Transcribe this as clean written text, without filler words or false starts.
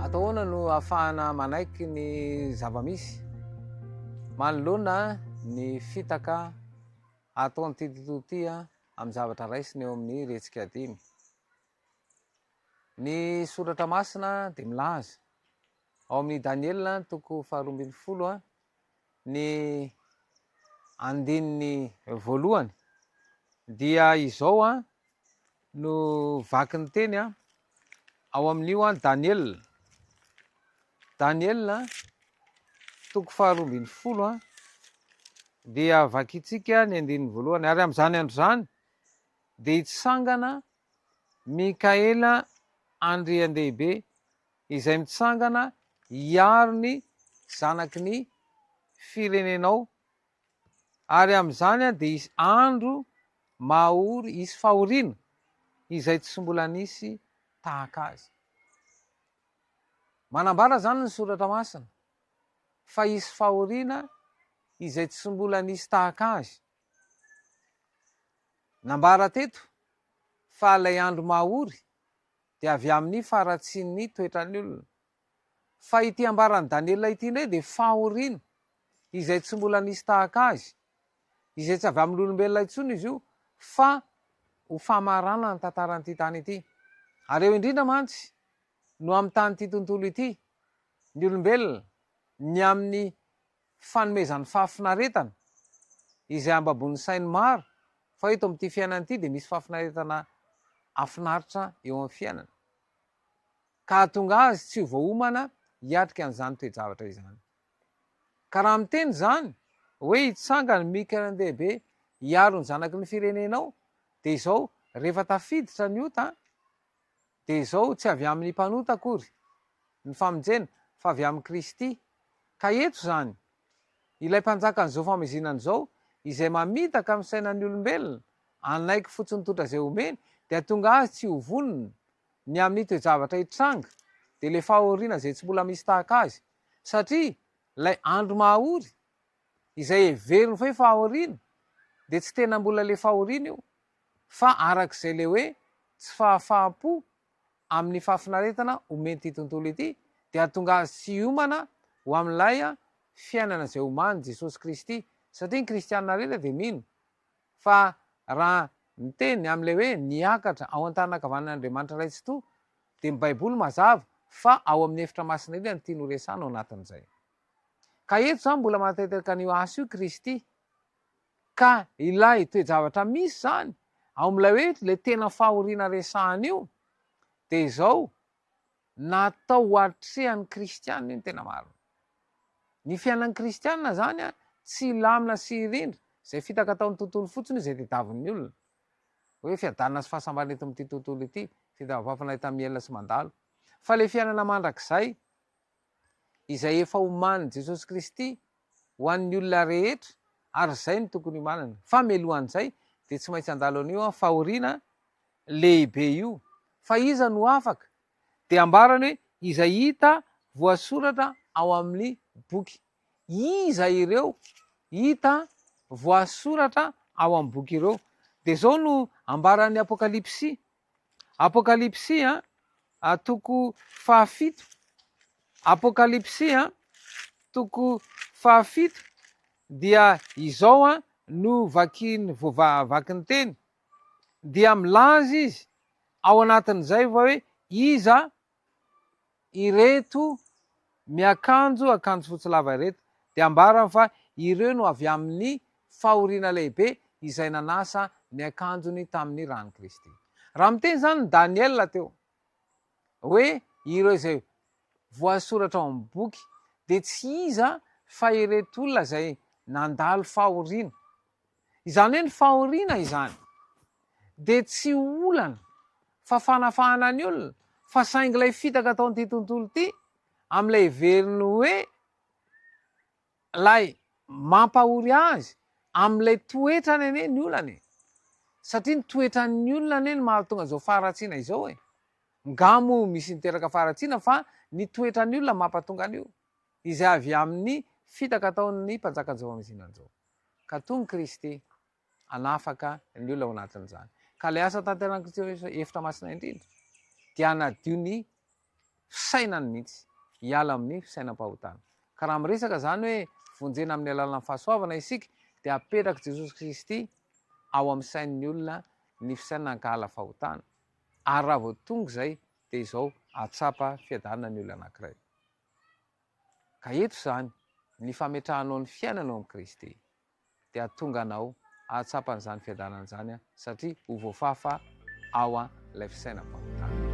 atao ahoana no ahafahana manaiky ny zava-misy manoloana ny fitaka ataony ty tontolo ty amin'ny zavatra raisiny eo amin'ny retsika dimy. Ny soratra masina de milaza ao amin'ny Daniela toko 12 ny andininy voalohany dia izao no vaky ny teny ao amin'io Daniela toko 12 dia vakitsika ny andininy voalohany, ary amin'izany andro zany de hitsangana Mikaela andrian-dehibe izay mitsangana hiaro ny zanaky ny firenenao, ary amin'izany de isy andro mahaory, isy fahoriana izay tsy mbola nisy tahaka azy. Manambara zany ny soratra masina fa isy fahoriana izay tsy mbola nisy tahaka azy. Nambara teto fa ilay andro mahaory de avy amin'ny faratsin'ny toetran'ny olona, fa ity ambarany Daniela ity ndray de fahoriana izay tsy mbola nisy tahaka azy, izay tsy avy amin'olombelona intsony izy io fa ho famarana ny tantaran'ity tany ity. Ary eo indrindra mantsy no amin'ny tany ity tontolo ity ny olombelona ny amin'ny fanomezany fahafinaretana izay ambabon'ny sainy maro, fa eto amin'ity fiainana ity de misy fahafinaretana afinaritra eo amin'ny fiainana, ka hahatonga azy tsy ho voaomana hiatrika an'izany toe-javatra izany. Ka raha miteny zany hoe hitsangana Mikaela hiaro ny zanaky ny firenenao, de izao rehefa tafiditra ny ota de izao tsy avy amin'ny mpanota akory ny famonjena fa avy amin'ny Kristy. Ka eto zany ilay mpanjakan'izao famezinana zao izay mamitaka amin'ny sainan'ny olombelona anaiky fotsiny totra zay omeny, de hahatonga azy tsy ho vonona ny amin'ny toe-javatra hitranga de le fahoriana zay tsy mbola misy tahaka azy, satria lay andro mahaory izay heveriny fa hoe fahoriana de tsy tena mbola le fahoriana io, fa arak'izay le hoe tsy fahafahampo amin'ny fahafinaretana omeny ty tontolo ity, de hahatonga azy tsy hiomana ho amin'ilay fiainana zay omany Jesosy Kristy. Satria ny kristianina rehetra de mino fa raha miteny am'le hoe niakatra ao an-tanakavan'Andriamanitra raitsy de ny baiboly mazava fa ao amin'ny efitra masina iny ny tiany ho resana ao anatin'izay. Ka eto zany mbola matetika an'io asa io Kristy, ka ilay toe-javatra misy zany ao amin'ilay hoe le tena fahoriana resahany io de izao natao ho atrehan'ny kristianina io ny tena marina. Ny fiainan'ny kristianina zany tsy lamina sy hirindra zay fitaka ataon'ny tontolo fotsiny izay tediavin'ny olona, hoe fiadanana sy fahasambana eto amin'ity tontolo ity, fitavavafana eto amin'ny elona sy mandalo, fa le fiainana mandrakizay izay efa omanin' Jesosy Kristy ho an'ny olona rehetra, ary zay ny tokony homanana. Fa mialohan'izay de tsy maintsy andalo an'io fahoriana lehibe io. Fa iza no afaka? De ambarany hoe izay hita voasoratra ao amin'ny boky. Iza ireo hita voasoratra ao amin'ny boky ireo? De zao no ambaran'ny Apokalipsy. Apokalipsy toko 7. Apokalipsy toko 7 dia izao no vakiny vaky ny teny, dia milaza izy ao anatin'izay va hoe iza ireto miakanjo akanjo fotsy lava ireto, de ambarany fa ireo no avy amin'ny fahoriana lehibe izay nanasa ny akanjony tamin'ny rany Kristy. Raha miteny zany ny Daniela teo hoe ireo izay voasoratra ao amin'ny boky de tsy iza fa ireto olona zay nandalo fahoriana. Izany hoe ny fahoriana izany de tsy olana fa fanafahana ny olona, fa saingy lay fitaka ataon'ity tontolo ity amin'ilay heveriny hoe lay mampahory azy amin'ilay toetrany ane ny olana. Satria ny toetran'ny olona ane ny mahatonga zao faharatsiana izao ngamo misy niteraka faharatsiana, fa ny toetran'ny olona mampatonga an'io izay avy amin'ny fitaka ataon'ny mpanjaka zava-mizinana zao. Ka tony Kristy anafaka ny olona ao anatin'izany. Ka le asa tanteran'ny Kristy efitra masina indrindra dia hanadio ny fisainany mihitsy hiala amin'ny fisainam-pahotana. Ka raha miresaka zany hoe vonjena amin'ny alalan'ny fahasoavana isika dia apetraka Jesosy Kristy ao amin'ny sain'ny olona ny fisainana ankahala fahotana. Ary raha vao tonga izay dia izao atsapa fiadanana ny olona anankiray. Ka eto zany ny fametrahanao ny fiainanao amin'ny Kristy dia atonga anao ahatsapa an'izany fiadanana izany satria ho voafafa ao ilay fisainam-pahotana.